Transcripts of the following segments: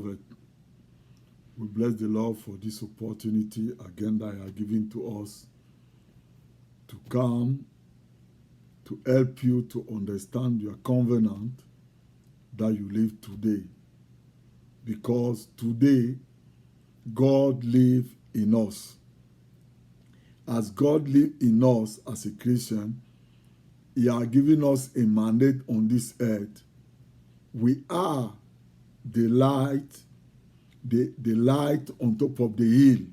beloved. We bless the Lord for this opportunity again that He has given to us to come to help you to understand your covenant that you live today. Because today, God lives in us. As God lives in us as a Christian, He has given us a mandate on this earth. We are the light, the light on top of the hill.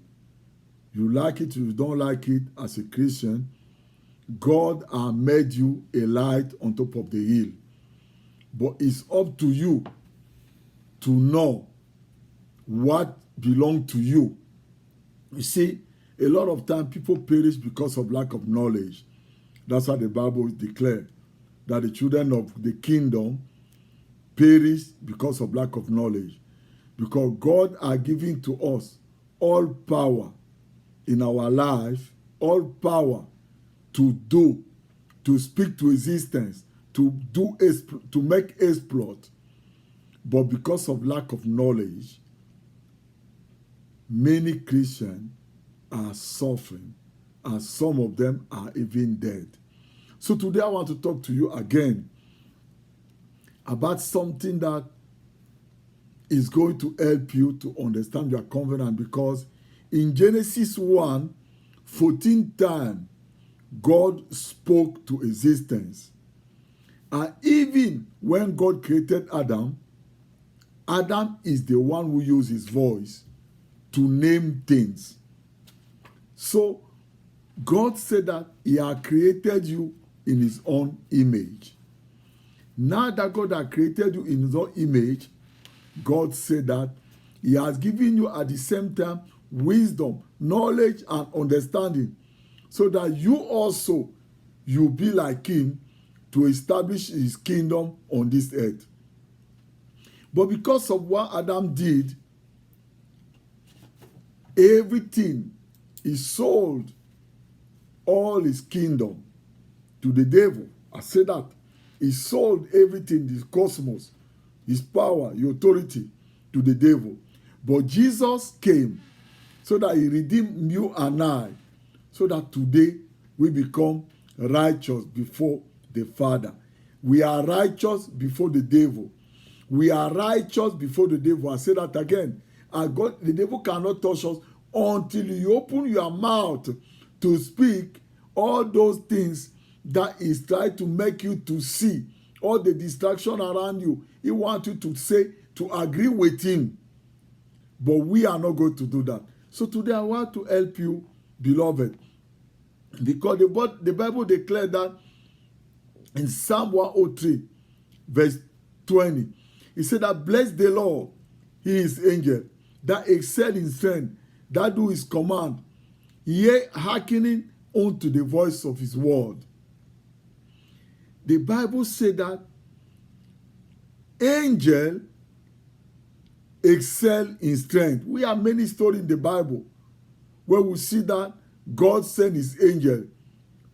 You like it, you don't like it as a Christian, God has made you a light on top of the hill. But it's up to you to know what belongs to you. You see, a lot of times people perish because of lack of knowledge. That's why the Bible declares that the children of the kingdom perish because of lack of knowledge. Because God has given to us all power in our life, all power to do, to speak to existence, to make exploit. But because of lack of knowledge, many Christians are suffering, and some of them are even dead. So today I want to talk to you again about something that is going to help you to understand your covenant, because in Genesis 1, 14 times, God spoke to existence. And even when God created Adam, Adam is the one who used his voice to name things. So God said that He had created you in His own image. Now that God has created you in His own image, God said that He has given you at the same time wisdom, knowledge, and understanding, so that you also, you be like Him to establish His kingdom on this earth. But because of what Adam did, everything, he sold all his kingdom to the devil. I said that. He sold everything, the cosmos, his power, his authority to the devil. But Jesus came so that He redeemed you and I, so that today we become righteous before the Father. We are righteous before the devil. We are righteous before the devil. I say that again. And God, the devil cannot touch us until you open your mouth to speak all those things that is trying to make you to see, all the distraction around you. He wants you to say, to agree with him. But we are not going to do that. So today I want to help you, beloved, because the Bible declared that in Psalm 103, verse 20, he said that bless the Lord, He is angel, that excel in strength, that do His command, yea, hearkening unto the voice of His word. The Bible said that angel excel in strength. We have many stories in the Bible where we see that God sent His angel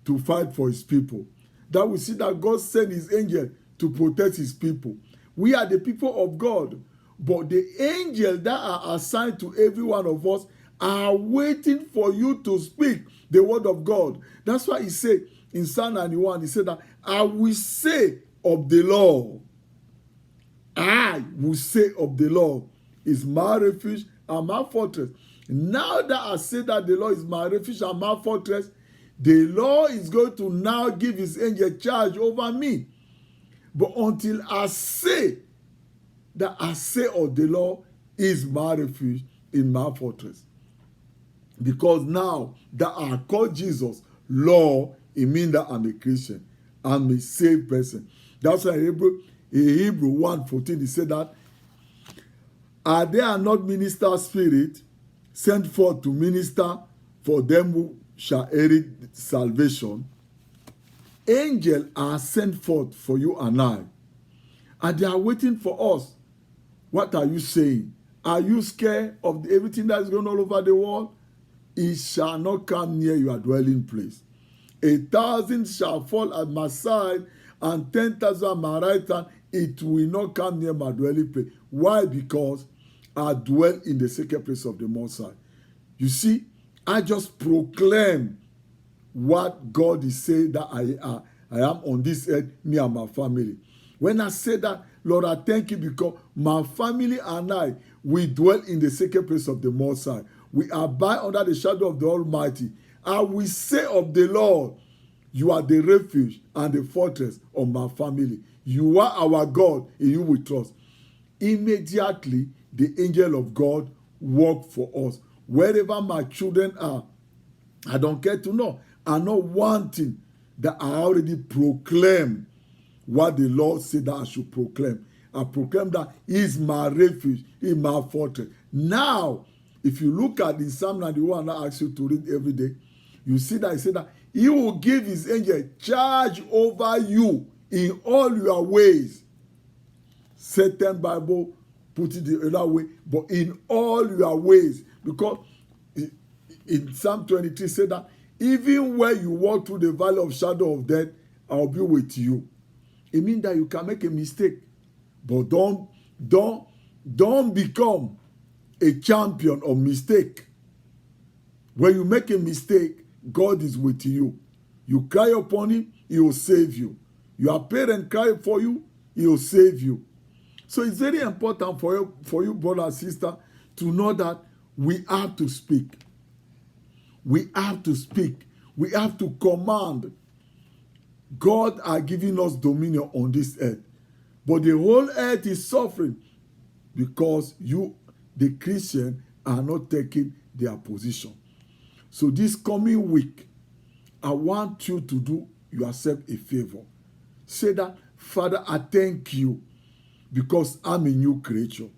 to fight for His people. That we see that God sent His angel to protect His people. We are the people of God, but the angels that are assigned to every one of us are waiting for you to speak the word of God. That's why He said in Psalm 91, He said that I will say of the Lord, I will say of the Lord is my refuge and my fortress. Now that I say that the Lord is my refuge and my fortress, the Lord is going to now give His angel charge over me. But until I say that I say of the Lord is my refuge in my fortress. Because now that I call Jesus Lord, it means that I'm a Christian. I'm a saved person. That's why in Hebrew 1:14, he said that, are there not minister spirit sent forth to minister for them who shall inherit salvation? Angels are sent forth for you and I, and they are waiting for us. What are you saying? Are you scared of everything that is going all over the world? It shall not come near your dwelling place. 1,000 shall fall at my side, and 10,000 at my right hand. It will not come near my dwelling place. Why? Because I dwell in the secret place of the Most High. You see, I just proclaim what God is saying that I am on this earth, me and my family. When I say that, Lord, I thank you because my family and I, we dwell in the secret place of the Most High. We abide under the shadow of the Almighty. I will say of the Lord, you are the refuge and the fortress of my family. You are our God, in you we trust. Immediately, the angel of God work for us. Wherever my children are, I don't care to know. I know one thing, that I already proclaim what the Lord said that I should proclaim. I proclaim that He is my refuge, He is my fortress. Now, if you look at in Psalm 91, I ask you to read every day, you see that He said that He will give His angel charge over you in all your ways. Certain Bible put it the other way, but in all your ways. Because in Psalm 23 said that even when you walk through the valley of shadow of death, I'll be with you. It means that you can make a mistake, but don't become a champion of mistake. When you make a mistake, God is with you. You cry upon Him, He will save you. Your parents cry for you, He will save you. So it's very important for you, brother and sister, to know that we have to speak. We have to speak. We have to command. God are giving us dominion on this earth. But the whole earth is suffering because you, the Christian, are not taking their position. So this coming week, I want you to do yourself a favor. Say that, Father, I thank you because I'm a new creature.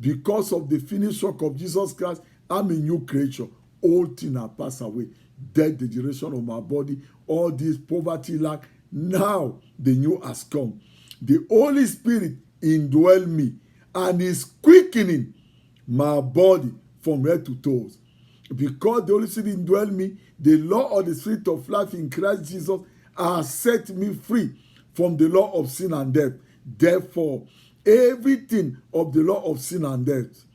Because of the finished work of Jesus Christ, I'm a new creature. All things are passed away. Death, the generation of my body, all this poverty, lack. Now the new has come. The Holy Spirit indwell me and is quickening my body from head to toes. Because the Holy Spirit indwell me, the law of the Spirit of life in Christ Jesus has set me free from the law of sin and death. Therefore, everything of the law of sin and death,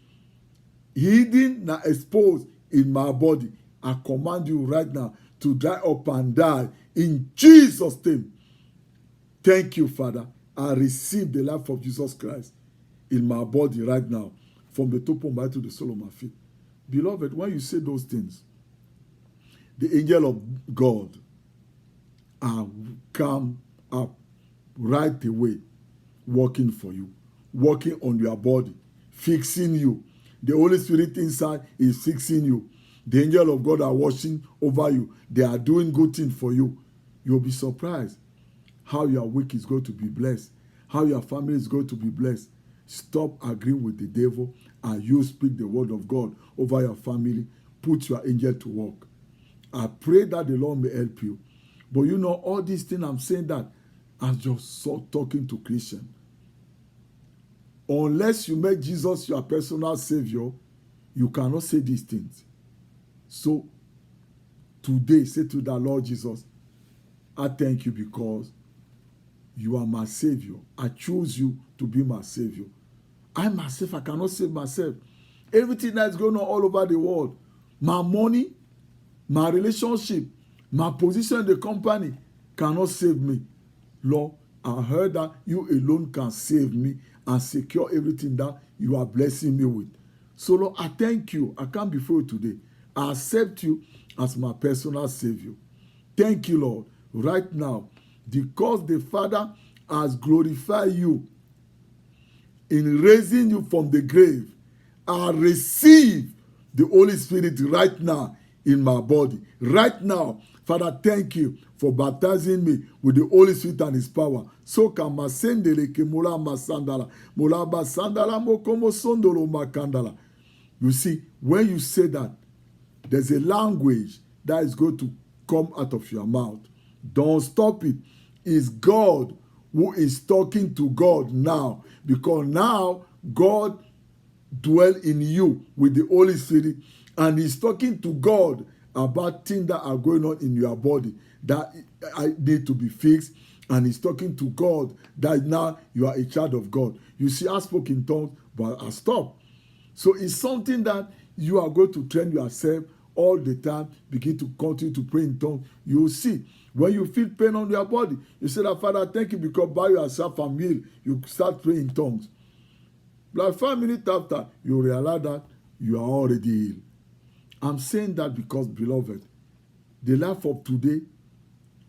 hidden and exposed in my body, I command you right now to dry up and die in Jesus' name. Thank you, Father. I receive the life of Jesus Christ in my body right now, from the top of my head to the sole of my feet. Beloved, when you say those things, the angel of God come up right away, working for you, working on your body, fixing you. The Holy Spirit inside is fixing you. The angel of God are watching over you. They are doing good things for you. You'll be surprised how your week is going to be blessed, how your family is going to be blessed. Stop agreeing with the devil and you speak the word of God over your family. Put your angel to work. I pray that the Lord may help you. But you know, all these things I'm saying that I'm just talking to Christians. Unless you make Jesus your personal savior, you cannot say these things. So, today, say to the Lord Jesus, I thank you because you are my savior. I choose you to be my savior. I myself, I cannot save myself. Everything that's going on all over the world, my money, my relationship, my position in the company cannot save me. Lord, I heard that you alone can save me and secure everything that you are blessing me with. So, Lord, I thank you. I come before you today. I accept you as my personal savior. Thank you, Lord, right now, because the Father has glorified you in raising you from the grave. I receive the Holy Spirit right now in my body. Right now, Father, thank you for baptizing me with the Holy Spirit and His power. So kamasendele ke mola masandala, mola basandala mokomo sondolo makandala. You see, when you say that, there's a language that is going to come out of your mouth. Don't stop it. It's God who is talking to God now, because now God dwell in you with the Holy Spirit, and He's talking to God about things that are going on in your body that need to be fixed, and He's talking to God that now you are a child of God. You see, I spoke in tongues, but I stopped. So it's something that you are going to train yourself all the time. Begin to continue to pray in tongues. You will see. When you feel pain on your body, you say that, Father, thank you, because by yourself I'm healed. You start praying in tongues. Like 5 minutes after, you realize that you are already healed. I'm saying that because, beloved, the life of today,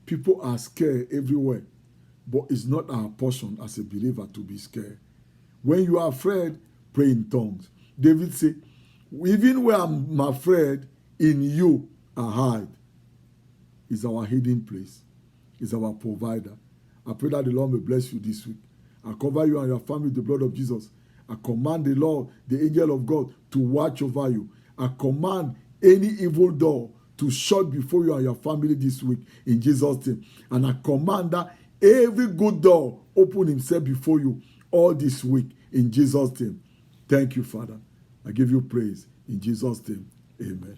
people are scared everywhere. But it's not our portion as a believer to be scared. When you are afraid, pray in tongues. David said, even when I'm afraid, in you I hide. It's our hidden place. It's our provider. I pray that the Lord may bless you this week. I cover you and your family with the blood of Jesus. I command the Lord, the angel of God, to watch over you. I command any evil door to shut before you and your family this week in Jesus' name. And I command that every good door open himself before you all this week in Jesus' name. Thank you, Father. I give you praise in Jesus' name. Amen.